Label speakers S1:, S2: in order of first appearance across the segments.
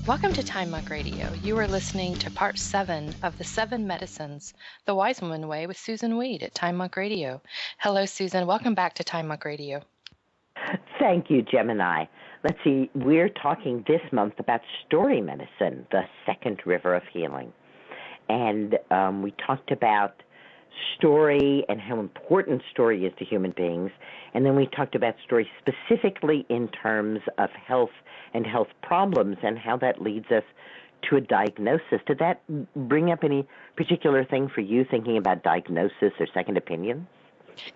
S1: Welcome to Time Monk Radio. You are listening to part 7 of the 7 Medicines, The Wise Woman Way with Susan Weed at Time Monk Radio. Hello, Susan. Welcome back to Time Monk Radio.
S2: Thank you, Gemini. Let's see, we're talking this month about story medicine, the second river of healing. And we talked about story and how important story is to human beings. And then we talked about story specifically in terms of health and health problems and how that leads us to a diagnosis. Did that bring up any particular thing for you thinking about diagnosis or second opinions?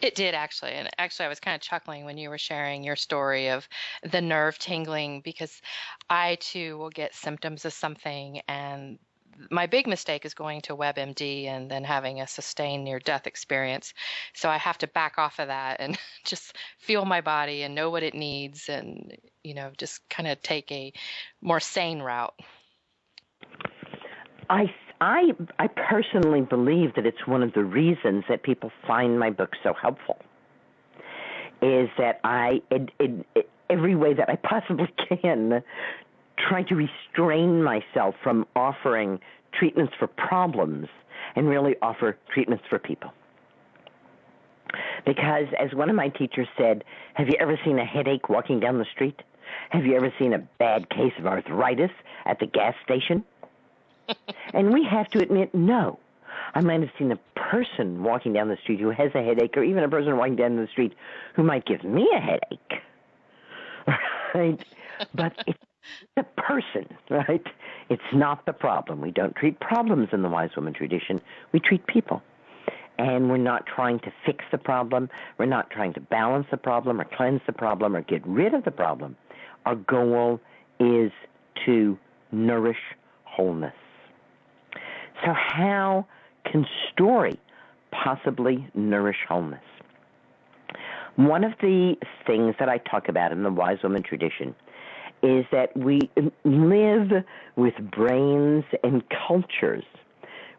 S1: It did, actually. And actually, I was kind of chuckling when you were sharing your story of the nerve tingling, because I, too, will get symptoms of something, and my big mistake is going to WebMD and then having a sustained near-death experience. So I have to back off of that and just feel my body and know what it needs and, just kind of take a more sane route.
S2: I personally believe that it's one of the reasons that people find my book so helpful, is that in every way that I possibly can, try to restrain myself from offering treatments for problems and really offer treatments for people. Because as one of my teachers said, have you ever seen a headache walking down the street? Have you ever seen a bad case of arthritis at the gas station? And we have to admit, no. I might have seen a person walking down the street who has a headache, or even a person walking down the street who might give me a headache. Right? But it's the person, right? It's not the problem. We don't treat problems in the wise woman tradition. We treat people. And we're not trying to fix the problem. We're not trying to balance the problem or cleanse the problem or get rid of the problem. Our goal is to nourish wholeness. So how can story possibly nourish wholeness? One of the things that I talk about in the wise woman tradition is that we live with brains and cultures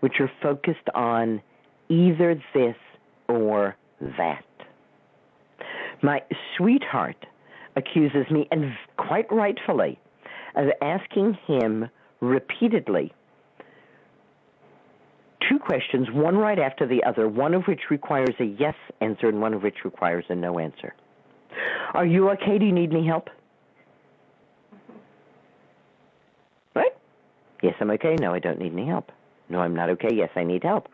S2: which are focused on either this or that. My sweetheart accuses me, and quite rightfully, of asking him repeatedly 2 questions, one right after the other, one of which requires a yes answer and one of which requires a no answer. Are you okay? Do you need any help? Right? Yes, I'm okay. No, I don't need any help. No, I'm not okay. Yes, I need help.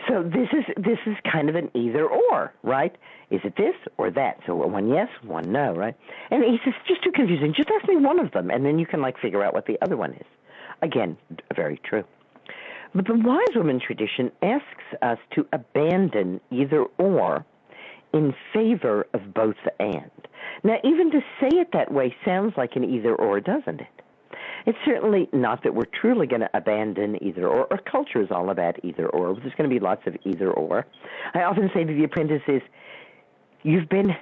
S2: So this is kind of an either or, right? Is it this or that? So one yes, one no, right? And he says, just too confusing. Just ask me one of them, and then you can figure out what the other one is. Again, very true. But the wise woman tradition asks us to abandon either or in favor of both and. Now, even to say it that way sounds like an either or, doesn't it? It's certainly not that we're truly going to abandon either or. Our culture is all about either or. There's going to be lots of either or. I often say to the apprentices, you've been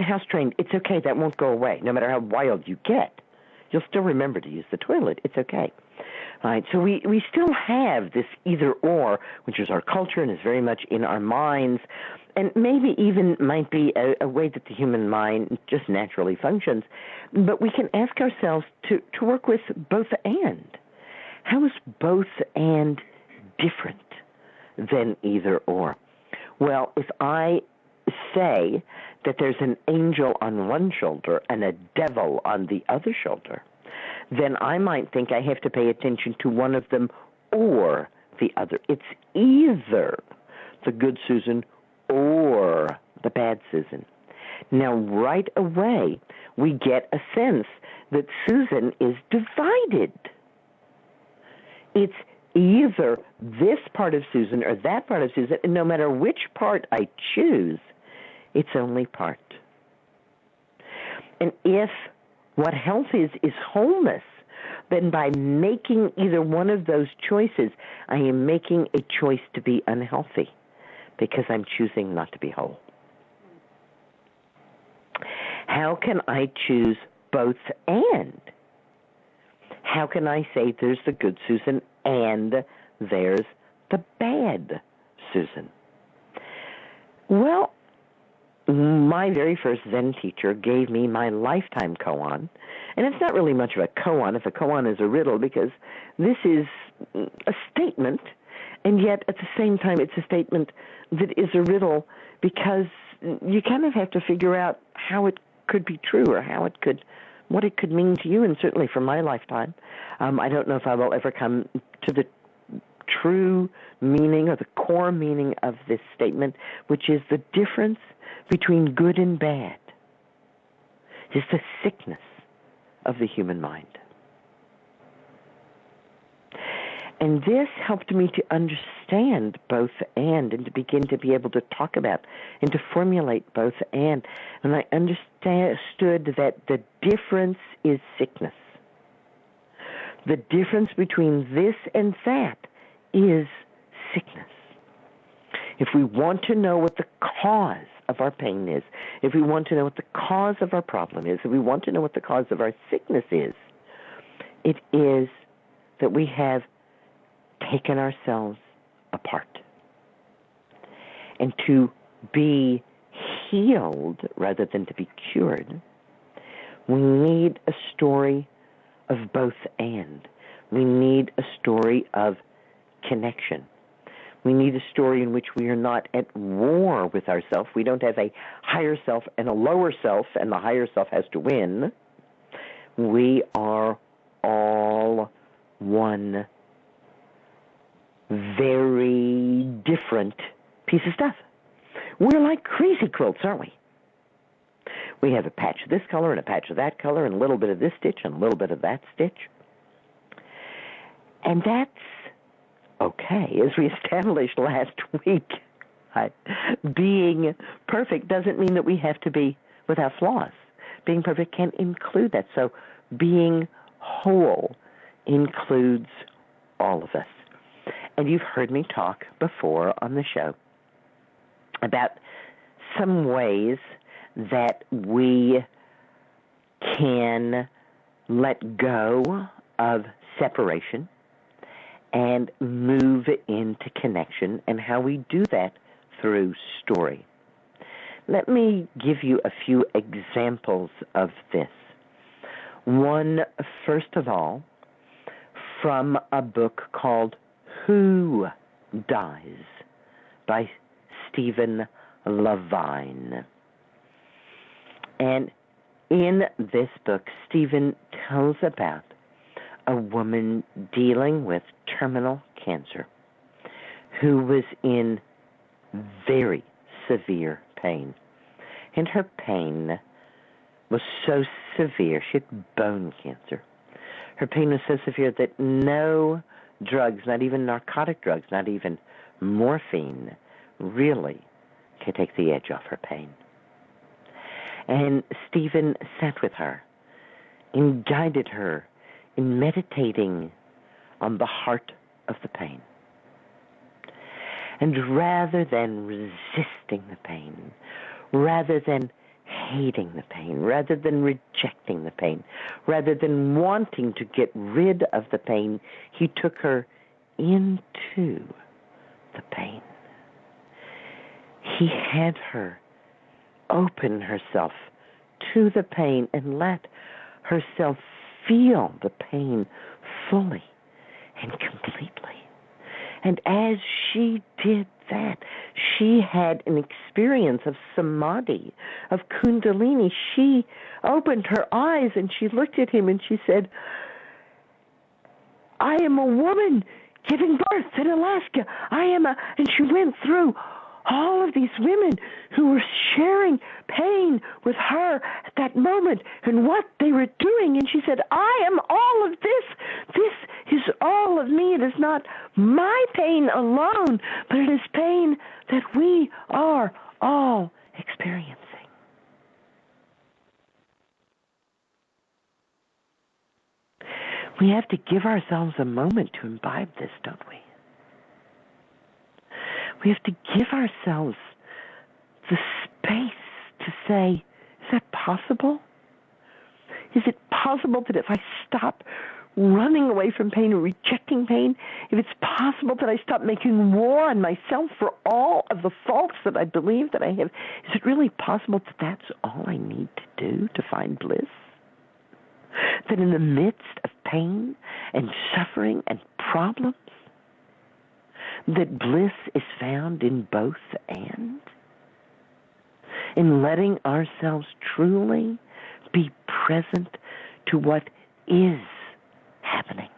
S2: house trained. It's okay. That won't go away. No matter how wild you get, you'll still remember to use the toilet. It's okay. Right, so we still have this either or, which is our culture and is very much in our minds, and maybe even might be a way that the human mind just naturally functions. But we can ask ourselves to work with both and. How is both and different than either or? Well, if I say that there's an angel on one shoulder and a devil on the other shoulder, then I might think I have to pay attention to one of them or the other. It's either the good Susan or the bad Susan. Now, right away, we get a sense that Susan is divided. It's either this part of Susan or that part of Susan, and no matter which part I choose, it's only part. And if what health is wholeness, then by making either one of those choices, I am making a choice to be unhealthy because I'm choosing not to be whole. How can I choose both and? How can I say there's the good Susan and there's the bad Susan? Well, my very first Zen teacher gave me my lifetime koan, And it's not really much of a koan if a koan is a riddle, because this is a statement, and yet at the same time it's a statement that is a riddle, because you kind of have to figure out how it could be true, or what it could mean to you, and certainly for my lifetime. I don't know if I will ever come to the true meaning or the core meaning of this statement, which is the difference between good and bad is the sickness of the human mind. And this helped me to understand both and to begin to be able to talk about and to formulate both and. And I understood that the difference is sickness. The difference between this and that is sickness. If we want to know what the cause of our pain is, if we want to know what the cause of our problem is, if we want to know what the cause of our sickness is, it is that we have taken ourselves apart. And to be healed rather than to be cured, we need a story of both and. We need a story of connection. We need a story in which we are not at war with ourselves. We don't have a higher self and a lower self, and the higher self has to win. We are all one very different piece of stuff. We're like crazy quilts, aren't we? We have a patch of this color and a patch of that color and a little bit of this stitch and a little bit of that stitch. And that's okay. As we established last week, being perfect doesn't mean that we have to be without flaws. Being perfect can include that. So being whole includes all of us. And you've heard me talk before on the show about some ways that we can let go of separation and move into connection, and how we do that through story. Let me give you a few examples of this. One, first of all, from a book called Who Dies by Stephen Levine. And in this book, Stephen tells about a woman dealing with terminal cancer who was in very severe pain. And her pain was so severe, she had bone cancer. Her pain was so severe that no drugs, not even narcotic drugs, not even morphine, really could take the edge off her pain. And Stephen sat with her and guided her in meditating on the heart of the pain. And rather than resisting the pain, rather than hating the pain, rather than rejecting the pain, rather than wanting to get rid of the pain, he took her into the pain. He had her open herself to the pain and let herself feel the pain fully and completely. And as she did that, she had an experience of samadhi, of kundalini. She opened her eyes and she looked at him and she said, I am a woman giving birth in Alaska. And she went through all of these women who were sharing pain with her at that moment and what they were doing. And she said, I am all of this. This is all of me. It is not my pain alone, but it is pain that we are all experiencing. We have to give ourselves a moment to imbibe this, don't we? We have to give ourselves the space to say, is that possible? Is it possible that if I stop running away from pain or rejecting pain, if it's possible that I stop making war on myself for all of the faults that I believe that I have, is it really possible that that's all I need to do to find bliss? That in the midst of pain and suffering and problems, that bliss is found in both and? In letting ourselves truly be present to what is happening.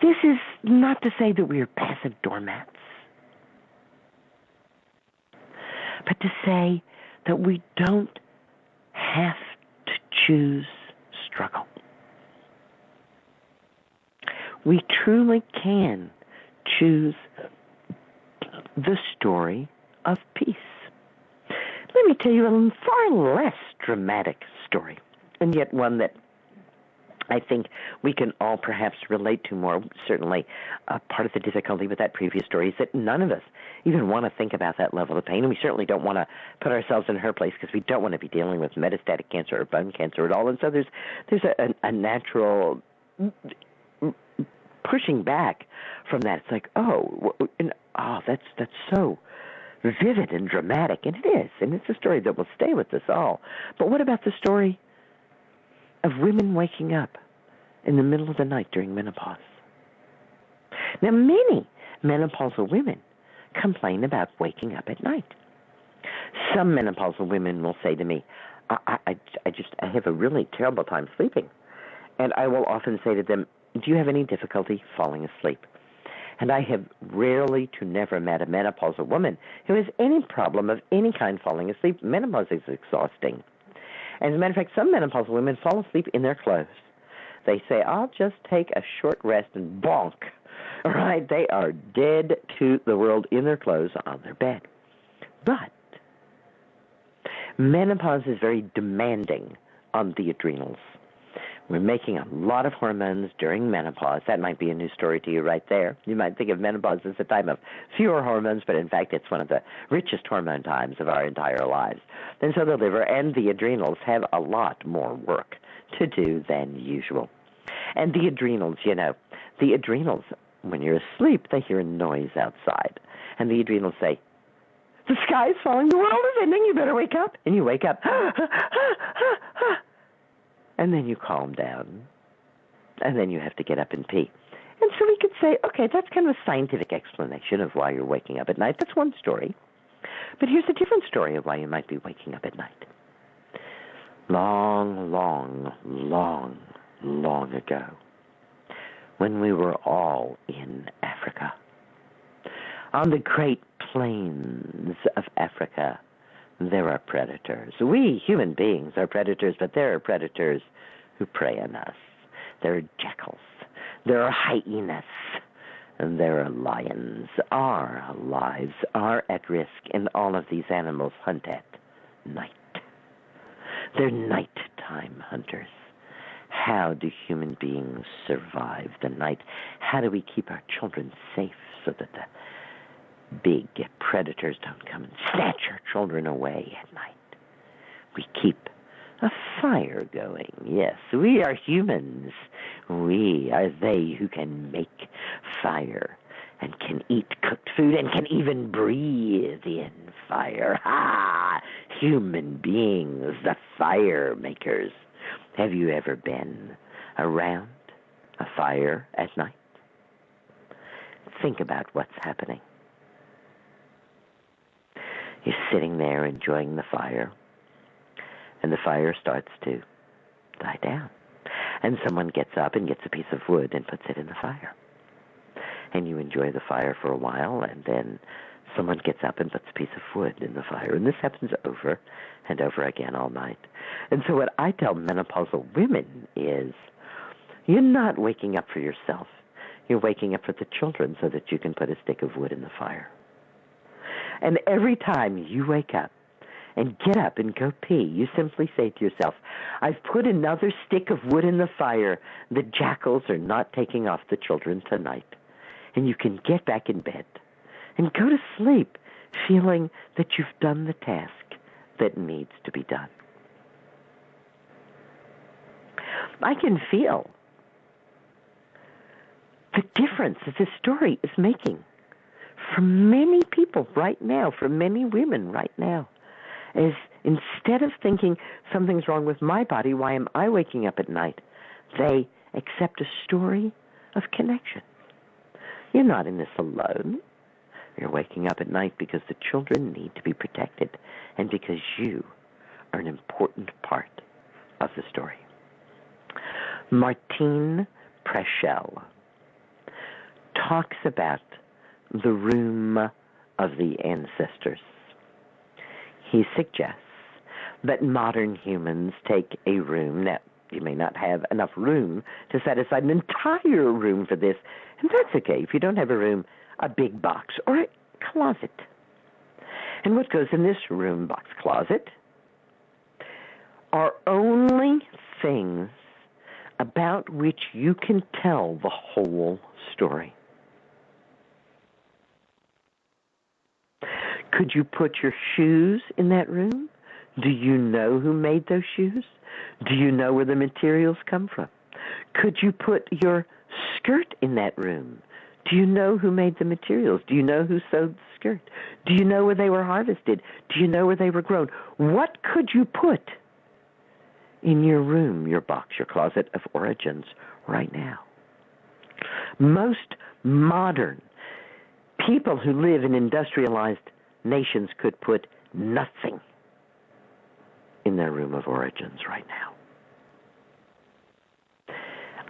S2: This is not to say that we are passive doormats, but to say that we don't have to choose struggle. We truly can choose the story of peace. Let me tell you a far less dramatic story, and yet one that I think we can all perhaps relate to more. Certainly, part of the difficulty with that previous story is that none of us even want to think about that level of pain, and we certainly don't want to put ourselves in her place because we don't want to be dealing with metastatic cancer or bone cancer at all. And so there's a natural pushing back from that. It's like, that's so vivid and dramatic, and it is, and it's a story that will stay with us all. But what about the story of women waking up in the middle of the night during menopause? Now, many menopausal women complain about waking up at night. Some menopausal women will say to me, I have a really terrible time sleeping. And I will often say to them, do you have any difficulty falling asleep? And I have rarely to never met a menopausal woman who has any problem of any kind falling asleep. Menopause is exhausting. As a matter of fact, some menopausal women fall asleep in their clothes. They say, I'll just take a short rest and bonk. All right, they are dead to the world in their clothes on their bed. But menopause is very demanding on the adrenals. We're making a lot of hormones during menopause. That might be a new story to you right there. You might think of menopause as a time of fewer hormones, but in fact it's one of the richest hormone times of our entire lives. And so the liver and the adrenals have a lot more work to do than usual. And the adrenals, when you're asleep, they hear a noise outside. And the adrenals say, the sky is falling, the world is ending, you better wake up. And you wake up, and then you calm down, and then you have to get up and pee. And so we could say, okay, that's kind of a scientific explanation of why you're waking up at night. That's one story. But here's a different story of why you might be waking up at night. Long, long, long, long ago, when we were all in Africa, on the great plains of Africa, there are predators. We, human beings, are predators, but there are predators who prey on us. There are jackals. There are hyenas. And there are lions. Our lives are at risk, and all of these animals hunt at night. They're nighttime hunters. How do human beings survive the night? How do we keep our children safe so that the big predators don't come and snatch our children away at night? We keep a fire going. Yes, we are humans. We are they who can make fire and can eat cooked food and can even breathe in fire. Human beings, the fire makers. Have you ever been around a fire at night? Think about what's happening. You're sitting there enjoying the fire, and the fire starts to die down. And someone gets up and gets a piece of wood and puts it in the fire. And you enjoy the fire for a while, and then someone gets up and puts a piece of wood in the fire. And this happens over and over again all night. And so what I tell menopausal women is, you're not waking up for yourself. You're waking up for the children so that you can put a stick of wood in the fire. And every time you wake up and get up and go pee, you simply say to yourself, I've put another stick of wood in the fire. The jackals are not taking off the children tonight. And you can get back in bed and go to sleep feeling that you've done the task that needs to be done. I can feel the difference that this story is making for many people right now, for many women right now, as Instead of thinking something's wrong with my body, why am I waking up at night? They accept a story of connection. You're not in this alone. You're waking up at night because the children need to be protected and because you are an important part of the story. Martin Preschel talks about the room of the ancestors. He suggests that modern humans take a room. Now, you may not have enough room to set aside an entire room for this, and that's okay. If you don't have a room, a big box or a closet. And what goes in this room, box, closet are only things about which you can tell the whole story. Could you put your shoes in that room? Do you know who made those shoes? Do you know where the materials come from? Could you put your skirt in that room? Do you know who made the materials? Do you know who sewed the skirt? Do you know where they were harvested? Do you know where they were grown? What could you put in your room, your box, your closet of origins right now? Most modern people who live in industrialized nations could put nothing in their room of origins right now.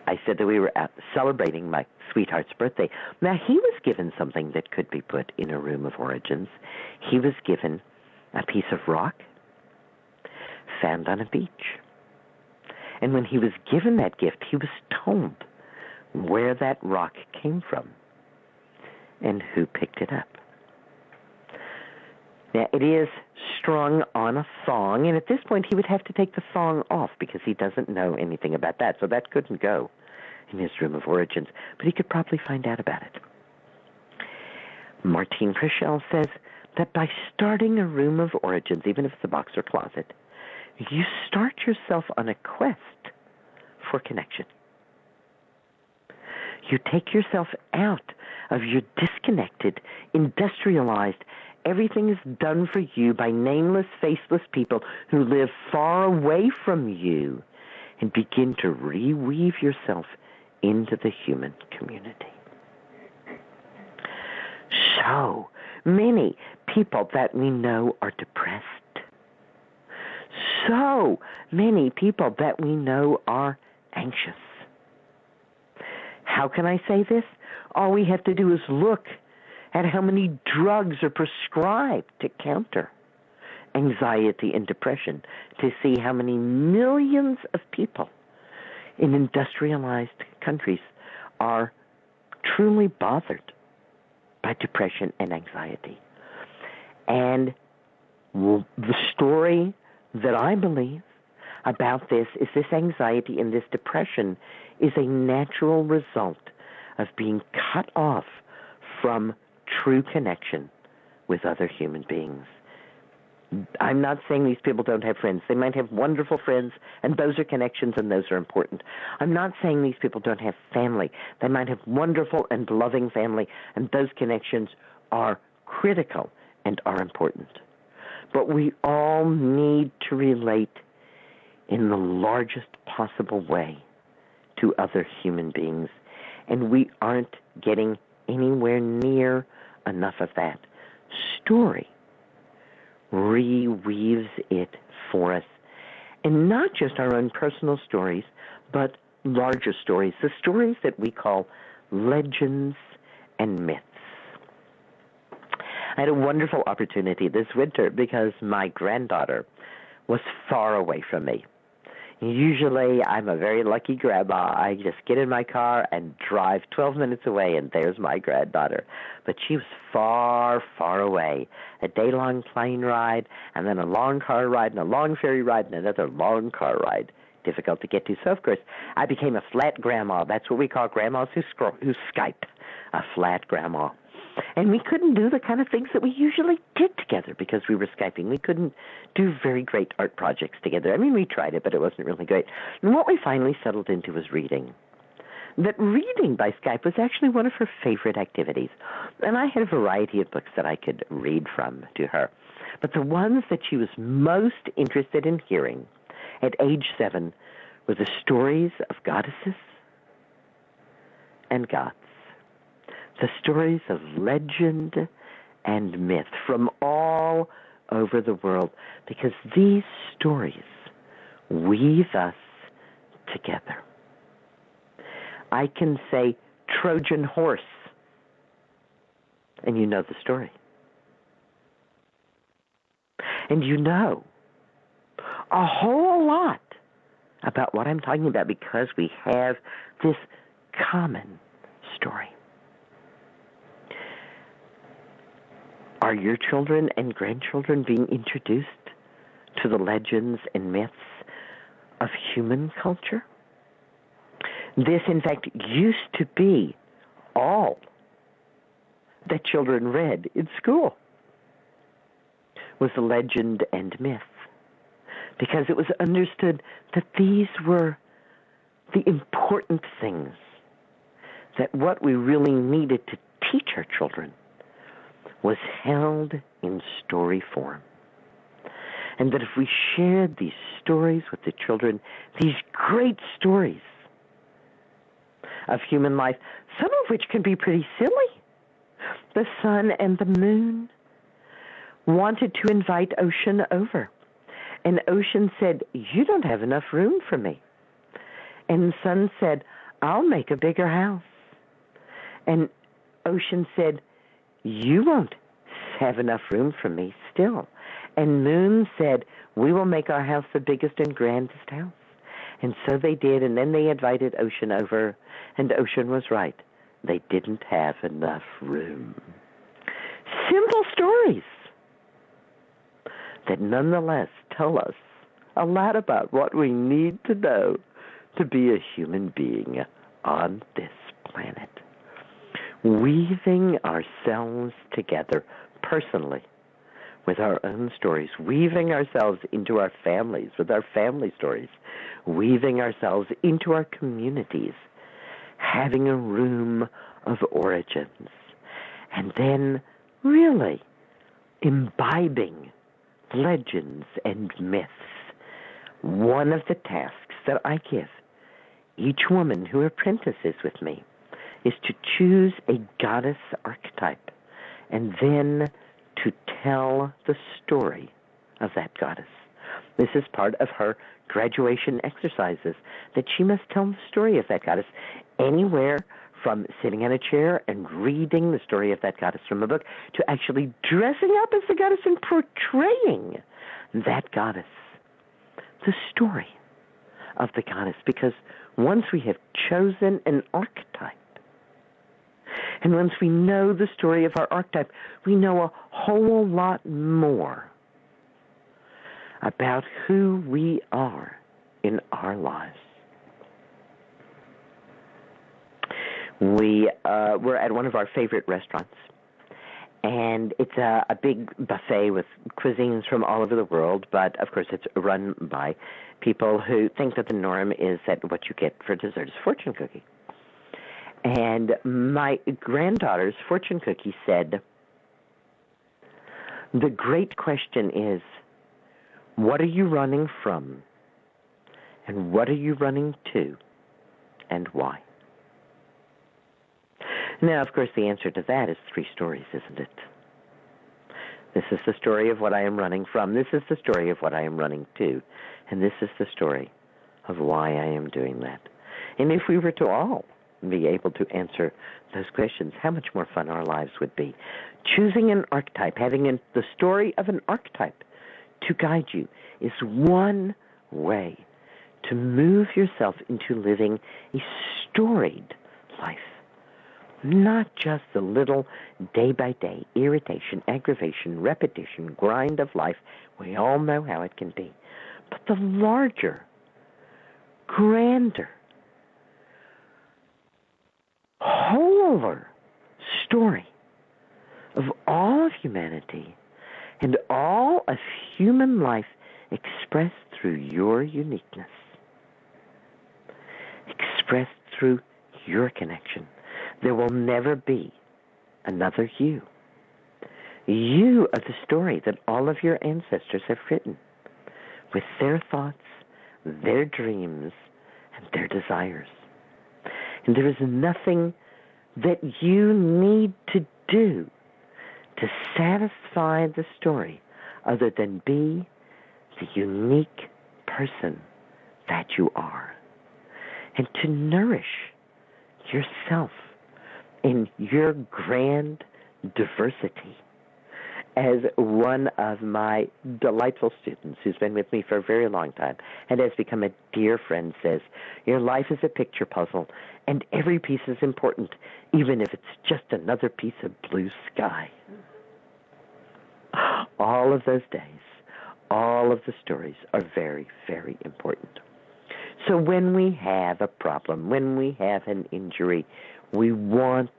S2: I said that we were out celebrating my sweetheart's birthday. Now, he was given something that could be put in a room of origins. He was given a piece of rock found on a beach. And when he was given that gift, he was told where that rock came from and who picked it up. Now, it is strung on a thong, and at this point he would have to take the thong off because he doesn't know anything about that, so that couldn't go in his room of origins, but he could probably find out about it. Martin Preschel says that by starting a room of origins, even if it's a box or closet, you start yourself on a quest for connection. You take yourself out of your disconnected, industrialized, everything is done for you by nameless, faceless people who live far away from you, and begin to reweave yourself into the human community. So many people that we know are depressed. So many people that we know are anxious. How can I say this? All we have to do is look at how many drugs are prescribed to counter anxiety and depression to see how many millions of people in industrialized countries are truly bothered by depression and anxiety. And the story that I believe about this is this anxiety and this depression is a natural result of being cut off from true connection with other human beings. I'm not saying these people don't have friends. They might have wonderful friends, and those are connections, and those are important. I'm not saying these people don't have family. They might have wonderful and loving family, and those connections are critical and are important. But we all need to relate in the largest possible way to other human beings, and we aren't getting anywhere near enough of that. Story reweaves it for us, and not just our own personal stories, but larger stories, the stories that we call legends and myths. I had a wonderful opportunity this winter because my granddaughter was far away from me. Usually, I'm a very lucky grandma. I just get in my car and drive 12 minutes away, and there's my granddaughter. But she was far, far away. A day-long plane ride, and then a long car ride, and a long ferry ride, and another long car ride. Difficult to get to. So, of course, I became a flat grandma. That's what we call grandmas who Skype, a flat grandma. And we couldn't do the kind of things that we usually did together because we were Skyping. We couldn't do very great art projects together. I mean, we tried it, but it wasn't really great. And what we finally settled into was reading. That reading by Skype was actually one of her favorite activities. And I had a variety of books that I could read from to her. But the ones that she was most interested in hearing at age 7 were the stories of goddesses and gods, the stories of legend and myth from all over the world, because these stories weave us together. I can say Trojan horse, and you know the story. And you know a whole lot about what I'm talking about because we have this common story. Are your children and grandchildren being introduced to the legends and myths of human culture? This, in fact, used to be all that children read in school, was the legend and myth, because it was understood that these were the important things, that what we really needed to teach our children was held in story form. And that if we shared these stories with the children, these great stories of human life, some of which can be pretty silly. The sun and the moon wanted to invite Ocean over. And Ocean said, "You don't have enough room for me." And the sun said, "I'll make a bigger house." And Ocean said, "You won't have enough room for me still." And Moon said, "We will make our house the biggest and grandest house." And so they did, and then they invited Ocean over, and Ocean was right. They didn't have enough room. Simple stories that nonetheless tell us a lot about what we need to know to be a human being on this planet. Weaving ourselves together personally with our own stories, weaving ourselves into our families with our family stories, weaving ourselves into our communities, having a room of origins, and then really imbibing legends and myths. One of the tasks that I give each woman who apprentices with me is to choose a goddess archetype and then to tell the story of that goddess. This is part of her graduation exercises, that she must tell the story of that goddess, anywhere from sitting in a chair and reading the story of that goddess from a book to actually dressing up as the goddess and portraying that goddess. The story of the goddess, because once we have chosen an archetype, and once we know the story of our archetype, we know a whole lot more about who we are in our lives. We were at one of our favorite restaurants, and it's a big buffet with cuisines from all over the world, but of course it's run by people who think that the norm is that what you get for dessert is fortune cookie. And my granddaughter's fortune cookie said, "The great question is, what are you running from? And what are you running to? And why?" Now, of course, the answer to that is 3 stories, isn't it? This is the story of what I am running from. This is the story of what I am running to. And this is the story of why I am doing that. And if we were to all be able to answer those questions, how much more fun our lives would be. Choosing an archetype, having the story of an archetype to guide you, is one way to move yourself into living a storied life. Not just the little day-by-day irritation, aggravation, repetition, grind of life. We all know how it can be. But the larger, grander, wholer story of all of humanity and all of human life expressed through your uniqueness, expressed through your connection. There will never be another you. You are the story that all of your ancestors have written with their thoughts, their dreams, and their desires. And there is nothing that you need to do to satisfy the story other than be the unique person that you are, and to nourish yourself in your grand diversity. As one of my delightful students who's been with me for a very long time and has become a dear friend says, your life is a picture puzzle and every piece is important, even if it's just another piece of blue sky. All of those days, all of the stories are very, very important. So when we have a problem, when we have an injury, we want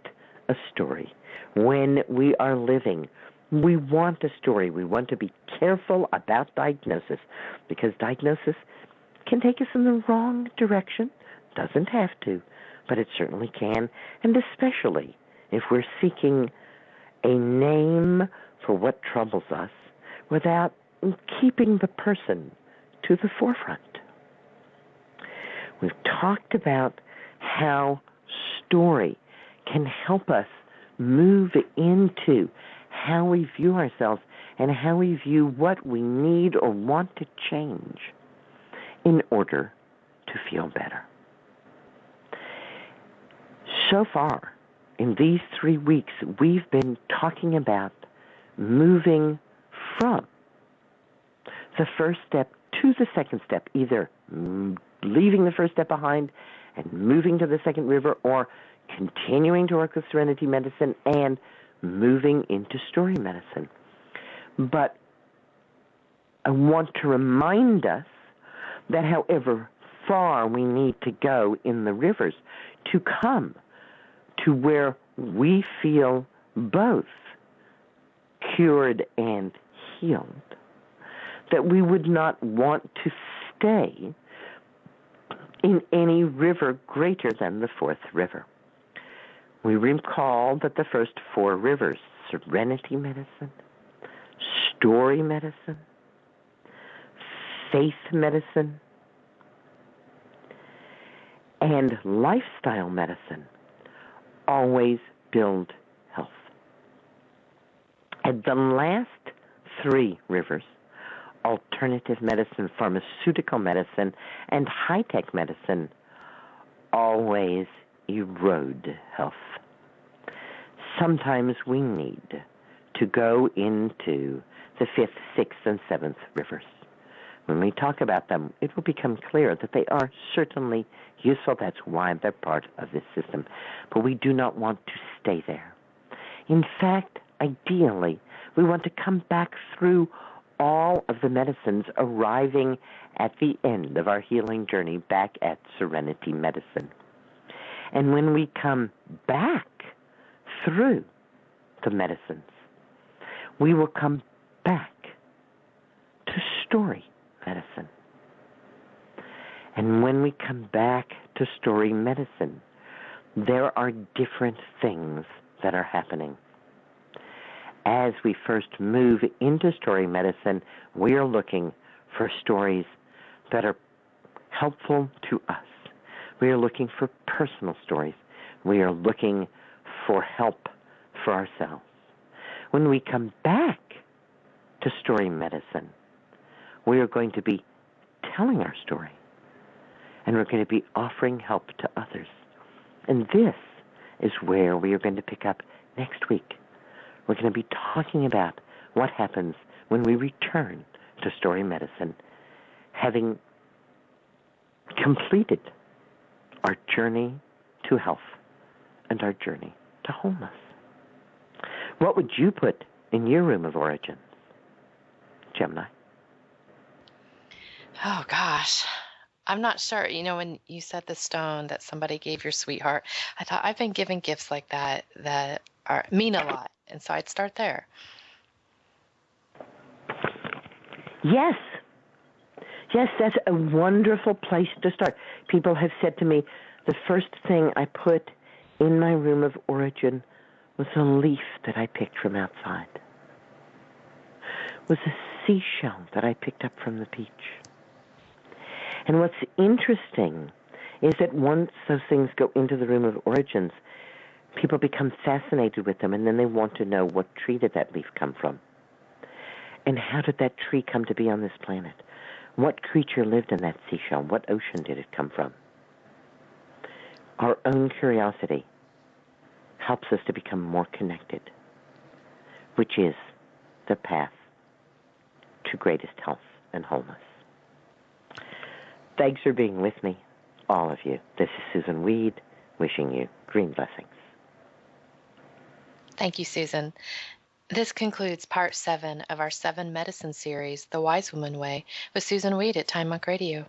S2: a story. When we are living, we want a story. We want to be careful about diagnosis because diagnosis can take us in the wrong direction. Doesn't have to, but it certainly can, and especially if we're seeking a name for what troubles us without keeping the person to the forefront. We've talked about how story can help us move into how we view ourselves and how we view what we need or want to change in order to feel better. So far, in these 3 weeks, we've been talking about moving from the first step to the second step, either leaving the first step behind and moving to the second river, or continuing to work with Serenity Medicine and moving into story medicine. But I want to remind us that however far we need to go in the rivers to come to where we feel both cured and healed, that we would not want to stay in any river greater than the fourth river. We recall that the first 4 rivers, Serenity Medicine, Story Medicine, Faith Medicine, and Lifestyle Medicine, always build health. And the last 3 rivers, Alternative Medicine, Pharmaceutical Medicine, and High-Tech Medicine, always erode health. Sometimes we need to go into the 5th, 6th, and 7th rivers. When we talk about them, it will become clear that they are certainly useful. That's why they're part of this system. But we do not want to stay there. In fact, ideally, we want to come back through all of the medicines, arriving at the end of our healing journey back at Serenity Medicine. And when we come back through the medicines, we will come back to story medicine. And when we come back to story medicine, there are different things that are happening. As we first move into story medicine, we are looking for stories that are helpful to us. We are looking for personal stories. We are looking for help for ourselves. When we come back to story medicine, we are going to be telling our story, and we're going to be offering help to others. And this is where we are going to pick up next week. We're going to be talking about what happens when we return to story medicine, having completed our journey to health and our journey to wholeness. What would you put in your room of origins, Gemini?
S1: Oh, gosh. I'm not sure. You know, when you said the stone that somebody gave your sweetheart, I thought I've been given gifts like that mean a lot. And so I'd start there.
S2: Yes. Yes, that's a wonderful place to start. People have said to me, the first thing I put in my room of origin was a leaf that I picked from outside. was a seashell that I picked up from the beach. And what's interesting is that once those things go into the room of origins, people become fascinated with them, and then they want to know, what tree did that leaf come from? And how did that tree come to be on this planet? What creature lived in that seashell? What ocean did it come from? Our own curiosity helps us to become more connected, which is the path to greatest health and wholeness. Thanks for being with me, all of you. This is Susun Weed, wishing you green blessings.
S1: Thank you, Susan. This concludes part 7 of our 7 medicine series, The Wise Woman Way, with Susun Weed at Time Monk Radio.